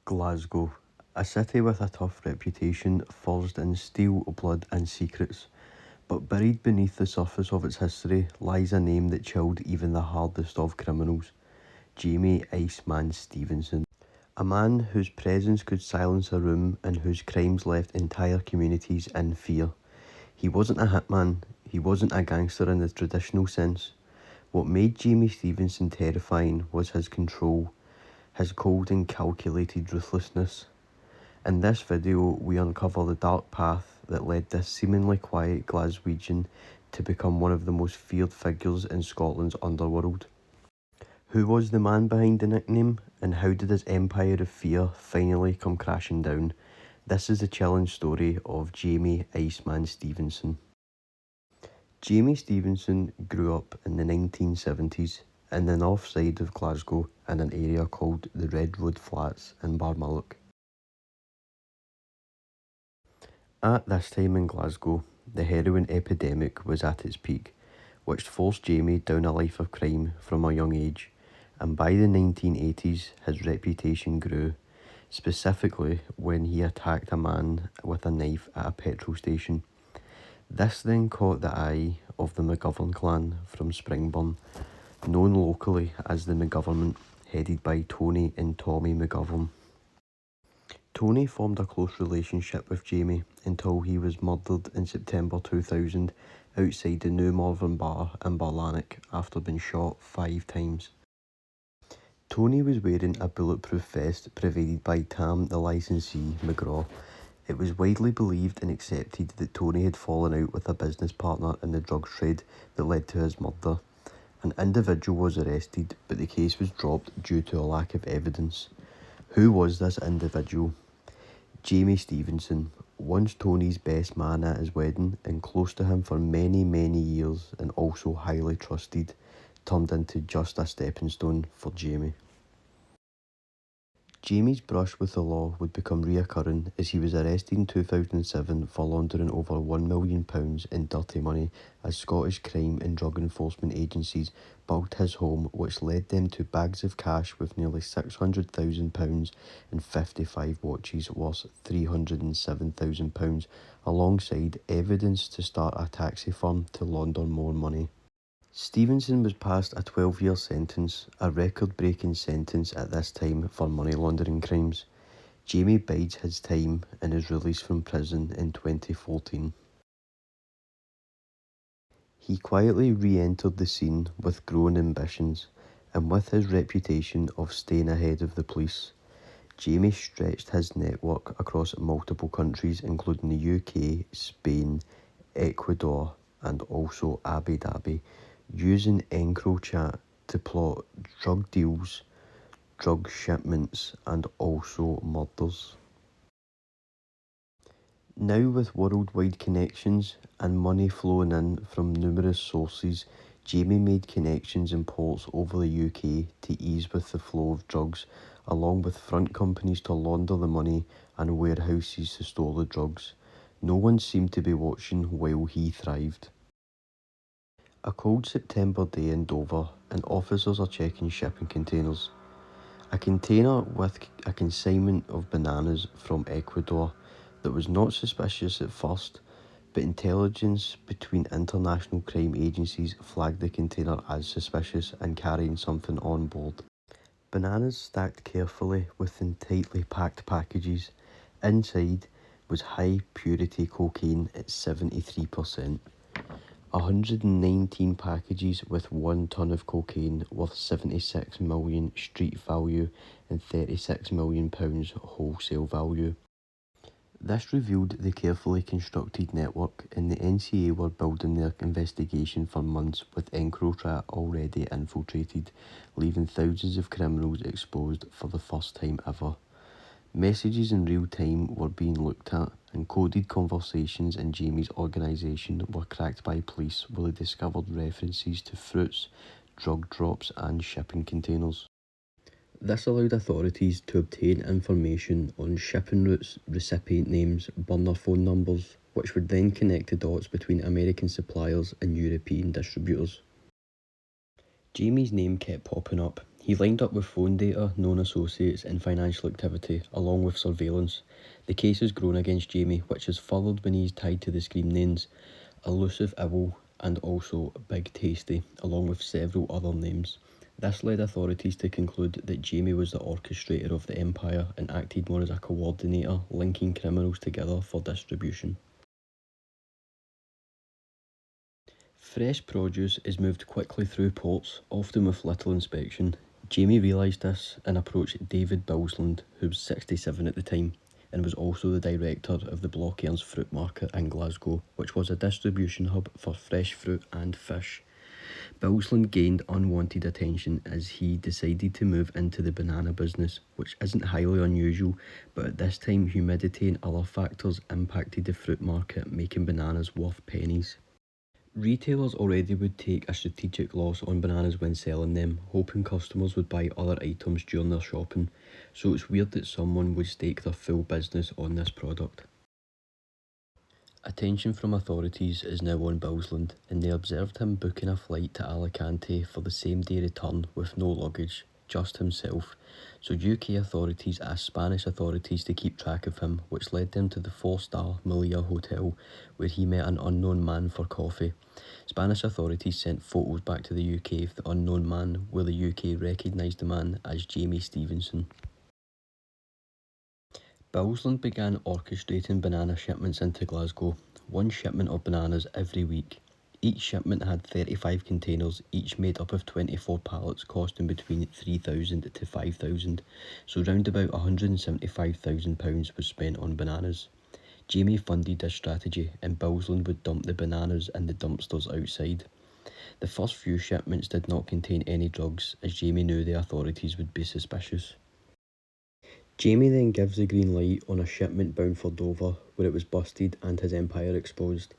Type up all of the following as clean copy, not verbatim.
Glasgow, a city with a tough reputation forged in steel, blood and secrets, but buried beneath the surface of its history lies a name that chilled even the hardest of criminals, Jamie "Iceman" Stevenston. A man whose presence could silence a room and whose crimes left entire communities in fear. He wasn't a hitman, he wasn't a gangster in the traditional sense. What made Jamie Stevenston terrifying was his control, his cold and calculated ruthlessness. In this video, we uncover the dark path that led this seemingly quiet Glaswegian to become one of the most feared figures in Scotland's underworld. Who was the man behind the nickname, and how did his empire of fear finally come crashing down? This is the chilling story of Jamie "Iceman" Stevenston. Jamie Stevenston grew up in the 1970s in the north side of Glasgow in an area called the Red Road Flats in Barmalloch. At this time in Glasgow, the heroin epidemic was at its peak, which forced Jamie down a life of crime from a young age, and by the 1980s his reputation grew, specifically when he attacked a man with a knife at a petrol station. This then caught the eye of the McGovern clan from Springburn, known locally as the McGovernment, headed by Tony and Tommy McGovern. Tony formed a close relationship with Jamie until he was murdered in September 2000 outside the New Morven Bar in Barlanach after being shot 5 times. Tony was wearing a bulletproof vest provided by Tam the licensee McGraw. It was widely believed and accepted that Tony had fallen out with a business partner in the drugs trade that led to his murder. An individual was arrested, but the case was dropped due to a lack of evidence. Who was this individual? Jamie Stevenston, once Tony's best man at his wedding and close to him for many years and also highly trusted, turned into just a stepping stone for Jamie. Jamie's brush with the law would become reoccurring as he was arrested in 2007 for laundering over £1 million in dirty money as Scottish crime and drug enforcement agencies bugged his home, which led them to bags of cash with nearly £600,000 and 55 watches worth £307,000, alongside evidence to start a taxi firm to launder more money. Stevenston was passed a 12-year sentence, a record-breaking sentence at this time for money laundering crimes. Jamie bides his time and is released from prison in 2014. He quietly re-entered the scene with growing ambitions, and with his reputation of staying ahead of the police, Jamie stretched his network across multiple countries including the UK, Spain, Ecuador and also Abu Dhabi, using EncroChat to plot drug deals, drug shipments and also murders. Now with worldwide connections and money flowing in from numerous sources, Jamie made connections in ports over the UK to ease with the flow of drugs, along with front companies to launder the money and warehouses to store the drugs. No one seemed to be watching while he thrived. A cold September day in Dover, and officers are checking shipping containers. A container with a consignment of bananas from Ecuador that was not suspicious at first, but intelligence between international crime agencies flagged the container as suspicious and carrying something on board. Bananas stacked carefully within tightly packed packages. Inside was high purity cocaine at 73%. 119 packages with 1 tonne of cocaine worth 76 million street value and £36 million wholesale value. This revealed the carefully constructed network, and the NCA were building their investigation for months with EncroChat already infiltrated, leaving thousands of criminals exposed for the first time ever. Messages in real time were being looked at, and coded conversations in Jamie's organisation were cracked by police where they discovered references to fruits, drug drops and shipping containers. This allowed authorities to obtain information on shipping routes, recipient names, burner phone numbers, which would then connect the dots between American suppliers and European distributors. Jamie's name kept popping up. He lined up with phone data, known associates, and financial activity, along with surveillance. The case has grown against Jamie, which is furthered when he is tied to the screen names Elusive Owl and also Big Tasty, along with several other names. This led authorities to conclude that Jamie was the orchestrator of the empire and acted more as a coordinator, linking criminals together for distribution. Fresh produce is moved quickly through ports, often with little inspection. Jamie realised this and approached David Bilsland, who was 67 at the time, and was also the director of the Block Cairns Fruit Market in Glasgow, which was a distribution hub for fresh fruit and fish. Bilsland gained unwanted attention as he decided to move into the banana business, which isn't highly unusual, but at this time humidity and other factors impacted the fruit market, making bananas worth pennies. Retailers already would take a strategic loss on bananas when selling them, hoping customers would buy other items during their shopping, so it's weird that someone would stake their full business on this product. Attention from authorities is now on Bilsland, and they observed him booking a flight to Alicante for the same day return with no luggage, just himself. So UK authorities asked Spanish authorities to keep track of him, which led them to the 4-star Melia Hotel, where he met an unknown man for coffee. Spanish authorities sent photos back to the UK of the unknown man, where the UK recognised the man as Jamie Stevenston. Bilsland began orchestrating banana shipments into Glasgow, one shipment of bananas every week. Each shipment had 35 containers, each made up of 24 pallets costing between £3,000 to £5,000, so round about £175,000 was spent on bananas. Jamie funded this strategy and Bilsland would dump the bananas in the dumpsters outside. The first few shipments did not contain any drugs, as Jamie knew the authorities would be suspicious. Jamie then gives the green light on a shipment bound for Dover, where it was busted and his empire exposed.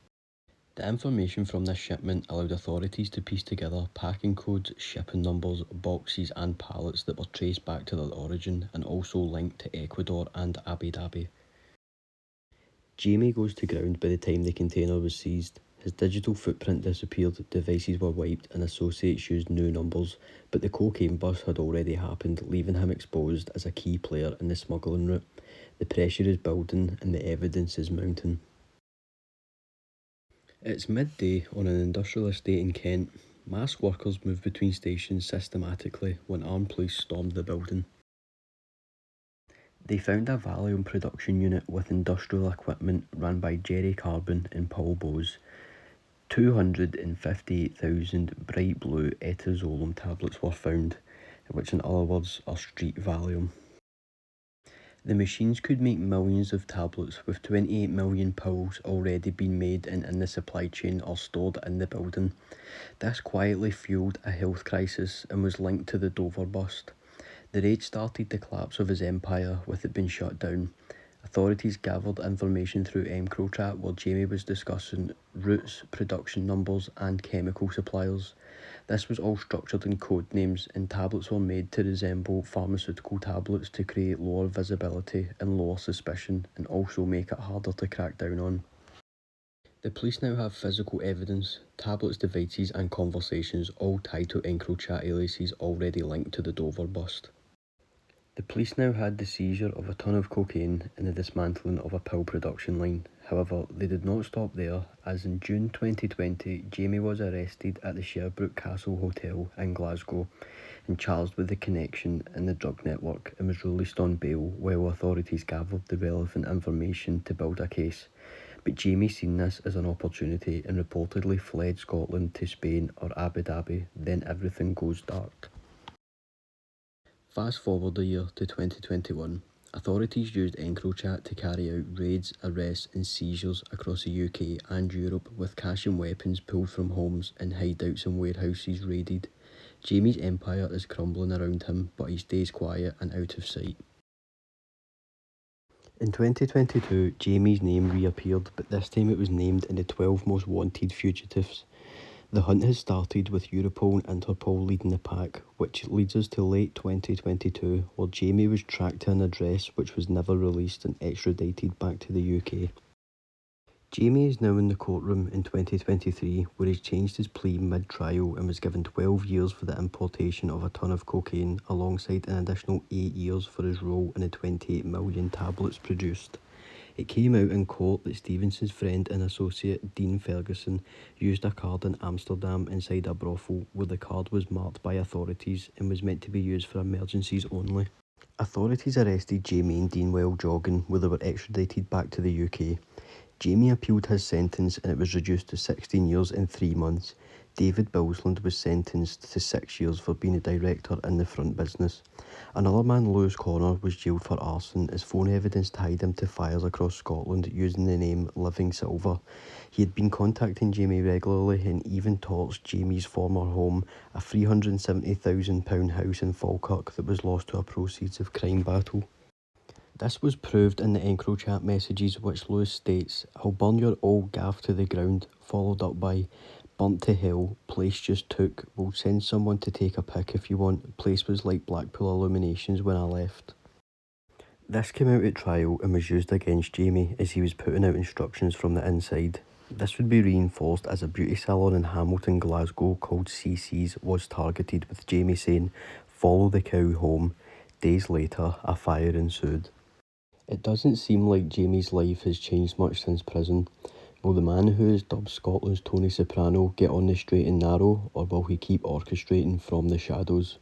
The information from this shipment allowed authorities to piece together packing codes, shipping numbers, boxes and pallets that were traced back to their origin and also linked to Ecuador and Abu Dhabi. Jamie goes to ground by the time the container was seized. His digital footprint disappeared, devices were wiped and associates used new numbers, but the cocaine bust had already happened, leaving him exposed as a key player in the smuggling route. The pressure is building and the evidence is mounting. It's midday on an industrial estate in Kent. Masked workers move between stations systematically when armed police stormed the building. They found a Valium production unit with industrial equipment run by Jerry Carbon and Paul Bowes. 258,000 bright blue etazolum tablets were found, which in other words are street Valium. The machines could make millions of tablets, with 28 million pills already being made and in the supply chain or stored in the building. This quietly fueled a health crisis and was linked to the Dover bust. The raid started the collapse of his empire, with it being shut down. Authorities gathered information through EncroChat while Jamie was discussing routes, production numbers and chemical suppliers. This was all structured in code names and tablets were made to resemble pharmaceutical tablets to create lower visibility and lower suspicion and also make it harder to crack down on. The police now have physical evidence, tablets, devices and conversations all tied to EncroChat aliases already linked to the Dover bust. The police now had the seizure of a ton of cocaine and the dismantling of a pill production line. However, they did not stop there, as in June 2020, Jamie was arrested at the Sherbrooke Castle Hotel in Glasgow and charged with the connection in the drug network and was released on bail while authorities gathered the relevant information to build a case. But Jamie seen this as an opportunity and reportedly fled Scotland to Spain or Abu Dhabi. Then everything goes dark. Fast forward a year to 2021. Authorities used EncroChat to carry out raids, arrests and seizures across the UK and Europe, with cash and weapons pulled from homes and hideouts and warehouses raided. Jamie's empire is crumbling around him, but he stays quiet and out of sight. In 2022, Jamie's name reappeared, but this time it was named in the 12 most wanted fugitives. The hunt has started with Europol and Interpol leading the pack, which leads us to late 2022, where Jamie was tracked to an address which was never released and extradited back to the UK. Jamie is now in the courtroom in 2023, where he's changed his plea mid-trial and was given 12 years for the importation of a ton of cocaine, alongside an additional 8 years for his role in the 28 million tablets produced. It came out in court that Stevenson's friend and associate, Dean Ferguson, used a card in Amsterdam inside a brothel, where the card was marked by authorities and was meant to be used for emergencies only. Authorities arrested Jamie and Dean while jogging, where they were extradited back to the UK. Jamie appealed his sentence and it was reduced to 16 years and 3 months. David Bilsland was sentenced to 6 years for being a director in the front business. Another man, Lewis Connor, was jailed for arson as phone evidence tied him to fires across Scotland using the name Living Silver. He had been contacting Jamie regularly and even torched Jamie's former home, a £370,000 house in Falkirk that was lost to a proceeds of crime battle. This was proved in the EncroChat messages, which Lewis states, "I'll burn your old gaff to the ground," followed up by, "Burnt to hell, place just took, we'll send someone to take a pic if you want, place was like Blackpool Illuminations when I left." This came out at trial and was used against Jamie as he was putting out instructions from the inside. This would be reinforced as a beauty salon in Hamilton, Glasgow called CC's was targeted, with Jamie saying, "Follow the cow home." Days later, a fire ensued. It doesn't seem like Jamie's life has changed much since prison. Will the man who is dubbed Scotland's Tony Soprano get on the straight and narrow, or will he keep orchestrating from the shadows?